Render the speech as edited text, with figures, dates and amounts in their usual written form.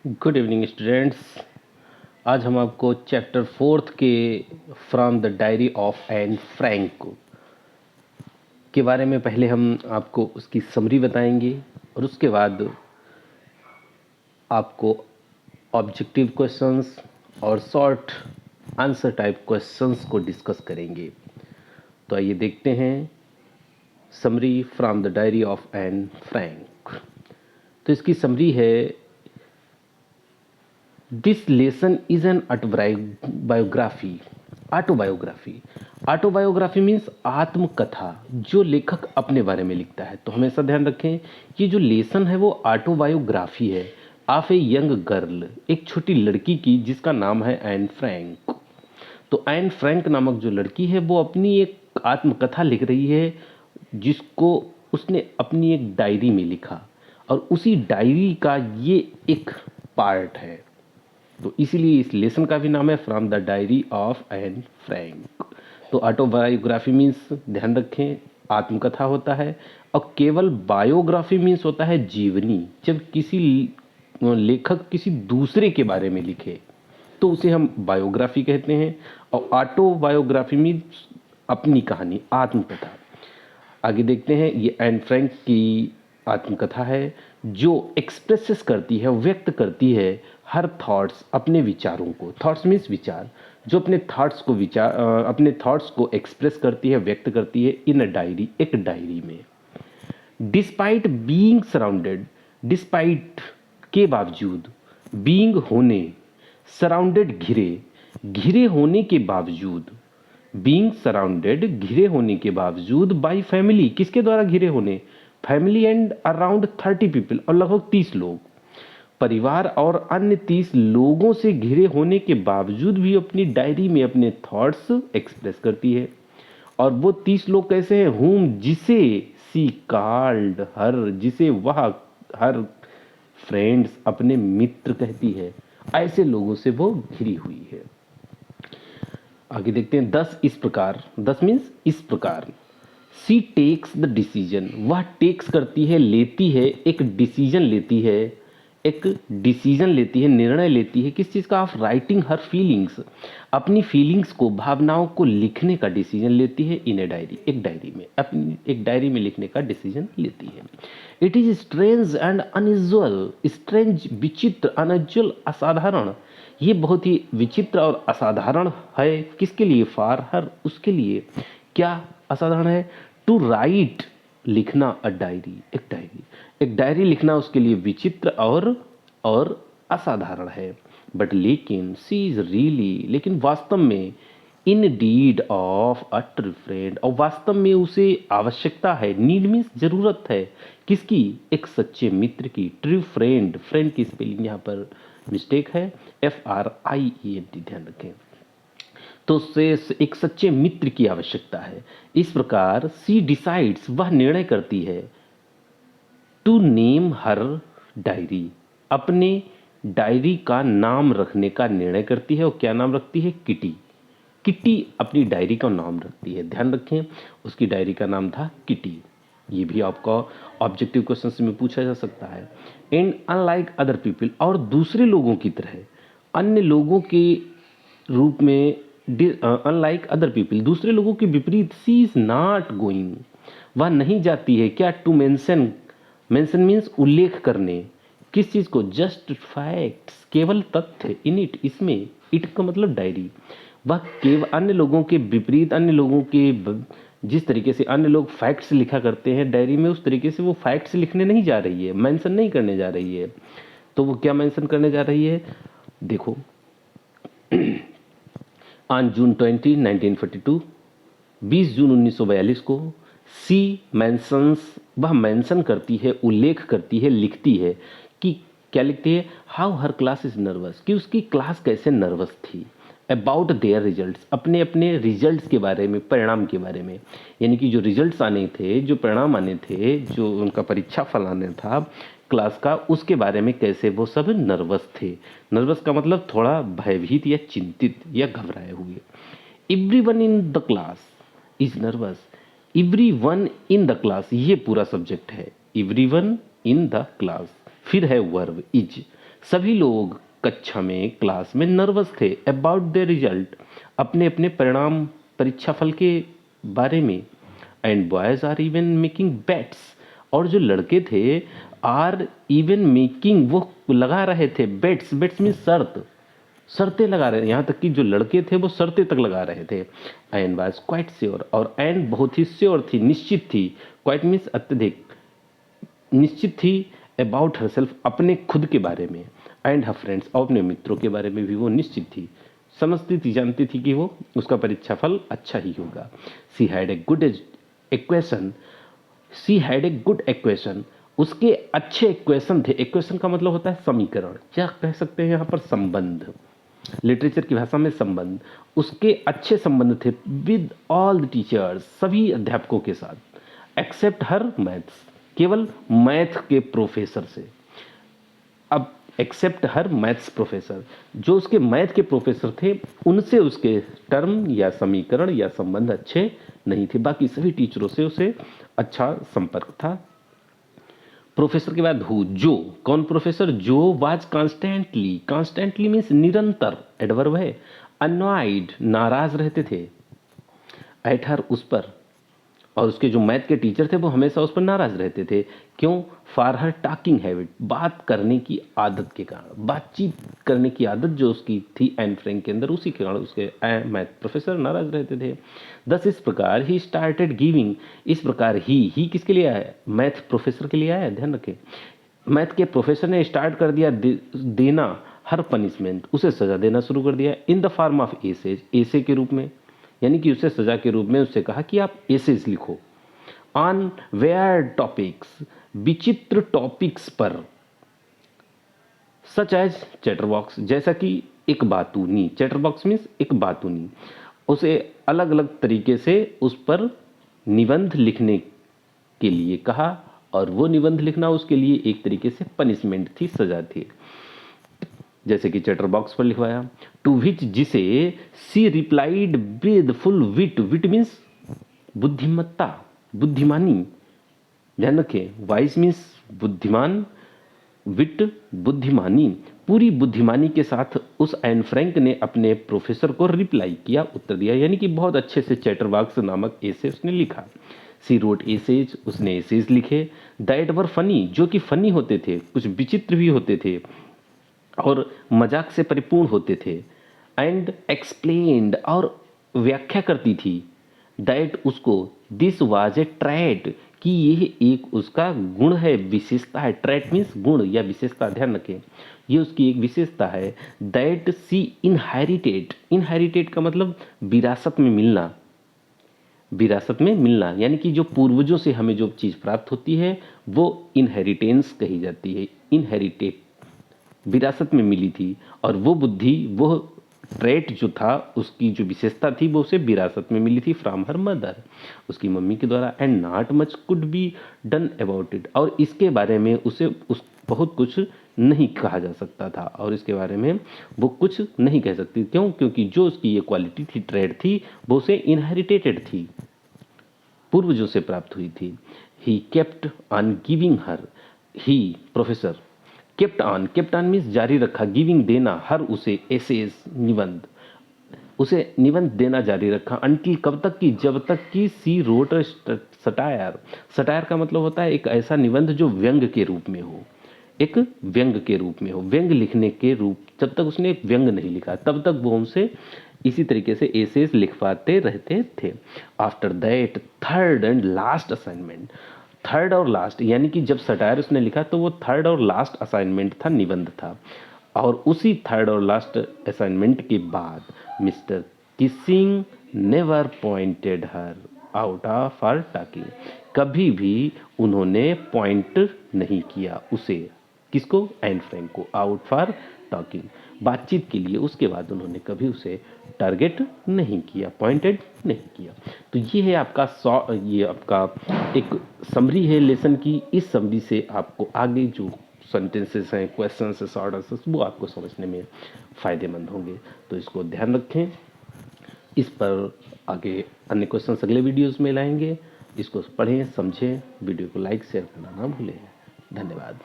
Good evening students. आज हम आपको चैप्टर 4 के from the diary of Anne Frank के बारे में पहले हम आपको उसकी समरी बताएंगे और उसके बाद आपको ऑब्जेक्टिव क्वेश्चंस और शॉर्ट आंसर टाइप क्वेश्चंस को डिस्कस करेंगे। तो आइए देखते हैं summary from the diary of Anne Frank. तो इसकी समरी है, this lesson is an autobiography. Autobiography means आत्मकथा, जो लेखक अपने बारे में लिखता है। तो हमेशा ध्यान रखें, ये जो लेसन है वो ऑटोबायोग्राफी है ऑफ ए यंग गर्ल, एक छोटी लड़की की जिसका नाम है एन फ्रैंक। तो एन फ्रैंक नामक जो लड़की है वो अपनी एक आत्मकथा लिख रही है, जिसको उसने अपनी एक डायरी में लिखा, और उसी डायरी का ये एक पार्ट है। तो इसीलिए इस लेसन का भी नाम है from the diary of Anne Frank. तो ऑटोबायोग्राफी मीन्स, ध्यान रखें, आत्मकथा होता है, और केवल बायोग्राफी मीन्स होता है जीवनी। जब किसी लेखक किसी दूसरे के बारे में लिखे तो उसे हम बायोग्राफी कहते हैं, और ऑटोबायोग्राफी मीन्स अपनी कहानी, आत्मकथा। आगे देखते हैं, ये एन फ्रैंक की आत्मकथा है जो एक्सप्रेसेस करती है, व्यक्त करती है हर थॉट्स, अपने विचारों को। थॉट्स मीन्स विचार, जो अपने थॉट्स को अपने थॉट्स को एक्सप्रेस करती है, व्यक्त करती है इन अ डायरी, एक डायरी में। डिस्पाइट बीइंग सराउंडेड, डिस्पाइट के बावजूद, बीइंग होने, सराउंडेड घिरे, घिरे होने के बावजूद, बीइंग सराउंडेड घिरे होने के बावजूद, बाई फैमिली, किसके द्वारा घिरे होने, फैमिली एंड अराउंड 30 पीपल, और लगभग 30 लोग, परिवार और अन्य 30 लोगों से घिरे होने के बावजूद भी अपनी डायरी में अपने थॉट्स एक्सप्रेस करती है। और वो 30 लोग कैसे हैं, हुम, जिसे सी कॉल्ड हर, जिसे वह हर फ्रेंड्स, अपने मित्र कहती है, ऐसे लोगों से वो घिरी हुई है। आगे देखते हैं, 10 इस प्रकार, 10 मीन्स इस प्रकार। सी टेक्स द डिसीजन, वह टेक्स करती है, लेती है, एक डिसीजन लेती है, एक डिसीजन लेती है, निर्णय लेती है, किस चीज़ का, ऑफ राइटिंग हर फीलिंग्स, अपनी फीलिंग्स को, भावनाओं को लिखने का डिसीजन लेती है इन ए डायरी, एक डायरी में, अपनी एक डायरी में लिखने का डिसीजन लेती है। It is strange and unusual, strange विचित्र, अनयूजुअल असाधारण, ये बहुत ही विचित्र और असाधारण है, किसके लिए, फॉर हर, उसके लिए। क्या असाधारण है, टू राइट, लिखना, अ डायरी, एक डायरी लिखना उसके लिए विचित्र और असाधारण है। बट लेकिन सी इज रियली, लेकिन वास्तव में, in deed of a true friend, और वास्तव में उसे आवश्यकता है, नीड मीन्स जरूरत है, किसकी, एक सच्चे मित्र की। ट्रू फ्रेंड, फ्रेंड की स्पेलिंग यहाँ पर मिस्टेक है, FRIEND, ध्यान रखें। तो उससे एक सच्चे मित्र की आवश्यकता है। इस प्रकार सी डिसाइड्स, वह निर्णय करती है, टू नेम हर डायरी, अपने डायरी का नाम रखने का निर्णय करती है। और क्या नाम रखती है, किटी। किटी अपनी डायरी का नाम रखती है, ध्यान रखें, उसकी डायरी का नाम था किटी। ये भी आपका ऑब्जेक्टिव क्वेश्चन में पूछा जा सकता है। एंड अनलाइक अदर पीपल, और दूसरे लोगों की तरह, अन्य लोगों के रूप में, अनलाइक अदर पीपल, दूसरे लोगों के विपरीत, सी इज नॉट गोइंग, वह नहीं जाती है, क्या, टू मेंशन, मेंशन मीन्स उल्लेख करने, किस चीज को, जस्ट फैक्ट्स, केवल तथ्य, इन इट, इसमें, इट का मतलब डायरी, वह केवल अन्य लोगों के विपरीत, अन्य लोगों के जिस तरीके से अन्य लोग फैक्ट्स लिखा करते हैं डायरी में, उस तरीके से वो फैक्ट्स लिखने नहीं जा रही है, मेंशन नहीं करने जा रही है। तो वो क्या मेंशन करने जा रही है, देखो, ऑन जून 20, 1942, 20 जून 1942 को, सी मेंशंस, वह मेंशन करती है, उल्लेख करती है, लिखती है कि, क्या लिखती है, how her class is nervous, कि उसकी क्लास कैसे नर्वस थी, अबाउट देयर रिजल्ट्स, अपने अपने रिजल्ट्स के बारे में, परिणाम के बारे में, यानी कि जो रिजल्ट्स आने थे, जो परिणाम आने थे, जो उनका परीक्षा फल आने था क्लास का, उसके बारे में कैसे वो सब नर्वस थे। नर्वस का मतलब थोड़ा भयभीत या चिंतित या घबराए हुए। Everyone in the class is nervous, everyone in the class, ये पूरा सब्जेक्ट है, एवरीवन इन द क्लास, फिर है वर्ब इज, सभी लोग कक्षा में क्लास में नर्वस थे अबाउट द रिजल्ट, अपने अपने परिणाम परीक्षा फल के बारे में। And boys are even making bets, और जो लड़के थे आर इवन मेकिंग, वो लगा रहे थे बेट्स, बेट्स मीन शर्त, शर्तें लगा रहे, यहाँ तक कि जो लड़के थे वो शर्तें तक लगा रहे थे। एंड वाज क्वाइट श्योर, और एंड बहुत ही श्योर थी, निश्चित थी, क्वाइट मीन्स अत्यधिक, निश्चित थी अबाउट हरसेल्फ, अपने खुद के बारे में, एंड हर फ्रेंड्स, और अपने मित्रों के बारे में भी वो निश्चित थी, समझती थी, जानती थी कि वो उसका परीक्षा फल अच्छा ही होगा। She had a good equation, she had a good equation, उसके अच्छे इक्वेशन थे। इक्वेशन का मतलब होता है समीकरण, क्या कह सकते हैं यहाँ पर, संबंध, लिटरेचर की भाषा में संबंध, उसके अच्छे संबंध थे विद ऑल द टीचर्स, सभी अध्यापकों के साथ, एक्सेप्ट हर मैथ्स, केवल मैथ के प्रोफेसर से। अब एक्सेप्ट हर मैथ्स प्रोफेसर, जो उसके मैथ के प्रोफेसर थे उनसे उसके टर्म या समीकरण या संबंध अच्छे नहीं थे, बाकी सभी टीचरों से उसे अच्छा संपर्क था। प्रोफेसर के बाद हु, जो, कौन प्रोफेसर, जो वाज कॉन्स्टेंटली, कॉन्स्टेंटली मीन्स निरंतर, एडवर्ब है, अनॉयड, नाराज रहते थे, एट हर, उस पर, और उसके जो मैथ के टीचर थे वो हमेशा उस पर नाराज रहते थे। क्यों, फॉर हर टॉकिंग हैबिट, बात करने की आदत के कारण, बातचीत करने की आदत जो उसकी थी एन फ्रैंक के अंदर, उसी के कारण उसके मैथ प्रोफेसर नाराज रहते थे। दस, इस प्रकार ही स्टार्टेड गिविंग, इस प्रकार ही किसके लिए आया, मैथ प्रोफेसर के लिए आया, ध्यान रखें, मैथ के प्रोफेसर ने स्टार्ट कर दिया देना हर पनिशमेंट, उसे सजा देना शुरू कर दिया, in the form of essays, essay के रूप में, यानी कि उसे सजा के रूप में उससे कहा कि आप एसेज लिखो, ऑन वेयर टॉपिक्स, विचित्र टॉपिक्स पर, सच एज चैटरबॉक्स, जैसा कि एक बातूनी, चैटरबॉक्स मीन्स एक बातूनी, उसे अलग अलग तरीके से उस पर निबंध लिखने के लिए कहा, और वो निबंध लिखना उसके लिए एक तरीके से पनिशमेंट थी, सजा थी, जैसे कि चैटर बॉक्स पर लिखवाया। टू विच, जिसे she replied with full wit, wit means बुद्धिमत्ता, बुद्धिमानी, ध्यान रखें, वाइस मीन्स बुद्धिमान, विट बुद्धिमानी, पूरी बुद्धिमानी के साथ उस एन फ्रैंक ने अपने प्रोफेसर को रिप्लाई किया, उत्तर दिया, यानी कि बहुत अच्छे से चैटर बॉक्स नामक एसे उसने लिखा। सी रोट एसेज, उसने एसेज लिखे, दैट वर फनी, जो कि फनी होते थे, कुछ विचित्र भी होते थे और मजाक से परिपूर्ण होते थे, एंड एक्सप्लेन्ड, और व्याख्या करती थी, दैट, उसको, दिस वाज ए ट्रैट, कि यह एक उसका गुण है, विशेषता है, ट्रैट मीन्स गुण या विशेषता, ध्यान रखें, ये उसकी एक विशेषता है, दैट सी इनहेरिटेड, इनहेरिटेड का मतलब विरासत में मिलना, विरासत में मिलना, यानी कि जो पूर्वजों से हमें जो चीज़ प्राप्त होती है वो इनहेरिटेंस कही जाती है, इनहेरिटेड, विरासत में मिली थी, और वो बुद्धि, वो ट्रेट जो था, उसकी जो विशेषता थी वो उसे विरासत में मिली थी फ्रॉम हर मदर, उसकी मम्मी के द्वारा, and not much could be done about it, और इसके बारे में उसे उस बहुत कुछ नहीं कहा जा सकता था, और इसके बारे में वो कुछ नहीं कह सकती, क्यों, क्योंकि जो उसकी ये क्वालिटी थी, ट्रेड थी, वो उसे इनहेरिटेटेड थी, पूर्वजों से प्राप्त हुई थी। He kept on giving her, he professor, kept on means जारी रखा, गिविंग देना, हर उसे, एसेज निबंध, उसे निबंध देना जारी रखा, अंटिल कब तक की, जब तक कि सी रोट सटायर, सटायर का मतलब होता है एक ऐसा निबंध जो व्यंग के रूप में हो, एक व्यंग के रूप में हो, व्यंग लिखने के रूप, जब तक उसने एक व्यंग नहीं लिखा तब तक वो उनसे इसी तरीके से एसेज लिखवाते रहते थे। After that third and last assignment, third और लास्ट, यानी कि जब सटायर उसने लिखा तो वो थर्ड और लास्ट असाइनमेंट था, निबंध था, और उसी थर्ड और लास्ट असाइनमेंट के बाद mister Keesing never pointed her out of her talking, कभी भी उन्होंने पॉइंट नहीं किया उसे, किसको, एन फ्रैंक को, आउट फॉर टॉकिंग, बातचीत के लिए, उसके बाद उन्होंने कभी उसे टारगेट नहीं किया, पॉइंटेड नहीं किया। तो ये है आपका ये आपका एक समरी है लेसन की, इस समरी से आपको आगे जो सेंटेंसेस हैं, क्वेश्चंस है, शॉर्ट आंसर्स, वो आपको समझने में फ़ायदेमंद होंगे, तो इसको ध्यान रखें। इस पर आगे अन्य क्वेश्चंस अगले वीडियोस में लाएंगे, इसको पढ़ें, समझें, वीडियो को लाइक शेयर करना ना भूलें। धन्यवाद।